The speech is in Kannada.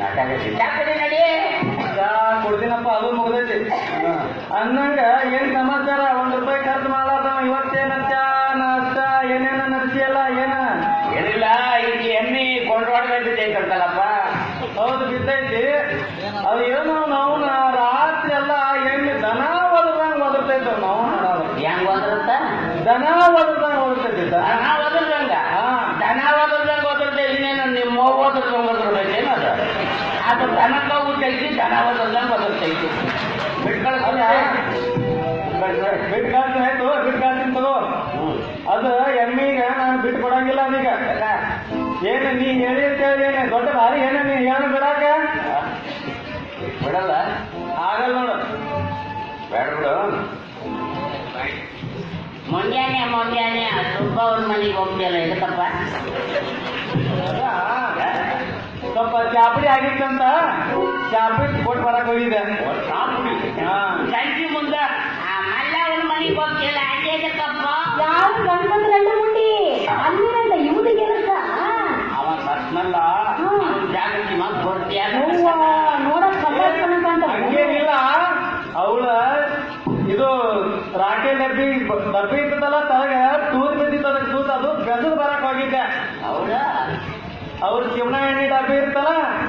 ನಡಿ ಕೊಡ್ತೀನಪ್ಪ, ಅದು ಮುಗ್ದೈತಿ. ಅನ್ನಂಗ ಏನ್ ಸಮಾಚಾರ? ₹1 ಖರ್ಚು ಮಾಡಾರ್ದವ ಇವತ್ತೇನಂತ ನಾಷ್ಟ ಏನೇನ ನಡೆಸಿಯಲ್ಲ ಏನ? ಏನಿಲ್ಲ, ಈಗ ಎಮ್ಮಿ ಕೊಂಡ್ವಾಡ್ದ ಬಿದ್ದೈತಂತಲ್ಲಪ್ಪ. ಹೌದು ಬಿದ್ದೈತಿ. ಅದು ಏನೋ ನಾವು ರಾತ್ರಿ ಎಲ್ಲ ಎಣ್ಣೆ ದನ ಒದರ್ದಂಗ ಒದರ್ತೈತ. ನಾವು ಹೆಂಗ್ ಒದರುತ್ತ? ದನ ಒದರ್ದಂಗ ಒದರ್ತೈತಿ. ದನ ಒದರ್ದಂಗ? ದನ ಒದರ್ದಂಗ ಒದರ್ದೆ ಇನ್ನೇನು ನಿಮ್ಮ ಓದ್ರಂಗ ಒದರ್ಬೇಕೇನು? ಅದು ದನಕ್ಕ ಊಟೈತಿ, ದನ ಒದರ್ದಂಗ ಒದರ್ತೈತಿ. ಬಿಟ್ಕಳ್ಸಲ್ಲ, ಬಿಟ್ಕಾಡ್ತೀನಿ ತಗೋ. ಅದು ಎಮ್ಮಿಗ ನಾನು ಬಿಟ್ಟು ಕೊಡಂಗಿಲ್ಲ ಅದೀಗ. ಏನು ನೀ ಹೇಳಿ ಅಂತೇಳಿ ಏನೇ ದೊಡ್ಡ ಭಾರಿ ಏನ ನೀ ಏನು ಬಿಡಾಕ ಬಿಡಲ್ಲ? ಆಗಲ್ಲ ನೋಡು. ಬೇಡ ಬಿಡು. ಮುಂಜಾನೆ ಸುಬ್ಬ ಅವ್ರ ಮನೆಗೆ ಹೋಗ್ತಿಯಲ್ಲ, ಇದಕ್ಕಪ್ಪ? ಸ್ವಲ್ಪ ಚಾಪಡಿ ಆಗಿತ್ತಂತ ಚಾಪಡಿ ಕೊಟ್ಟು ಬರಕ್ ಹೋಗಿದ್ದೆ. ಸಂಜೆ ಮುಂದ ಮಲ್ಲ ಅವ್ರ ಮನೆಗೆ ಹೋಗ್ತಿಯಲ್ಲ, ಅದೇದಕ್ಕಪ್ಪ? ಯಾರು ಗಂಡಂದ್ ಗಂಡ ಮುಟ್ಟಿ ಅಲ್ಲಿರಂತ ಇವ್ದು ಕೆಲಸ. ಅವ ಸತ್ನಲ್ಲ, ಜಾಗೃತಿ ಮಾತು ಕೊಡ್ತೀಯ? ನೋಡಕ್ ಕಲ್ಲಾಡ್ಕೊಂಡಂತ ಹಂಗೇನಿಲ್ಲ. ಅವಳ ಇದು ರಾಕೆ ಡಬ್ಬಿ ಇರ್ತದಲ್ಲ, ತಳಗ ತೂತ್ ಬಿದ್ದಿತ್ತದ, ತೂತ್ ಅದು ಗಜದ್ ಬರಕ್ ಹೋಗಿದ್ದೆ. ಹೌದಾ? ಅವ್ರ ಜೀವನ ಎಣ್ಣೆ ಡಬ್ಬಿ ಇರ್ತಲ್ಲ,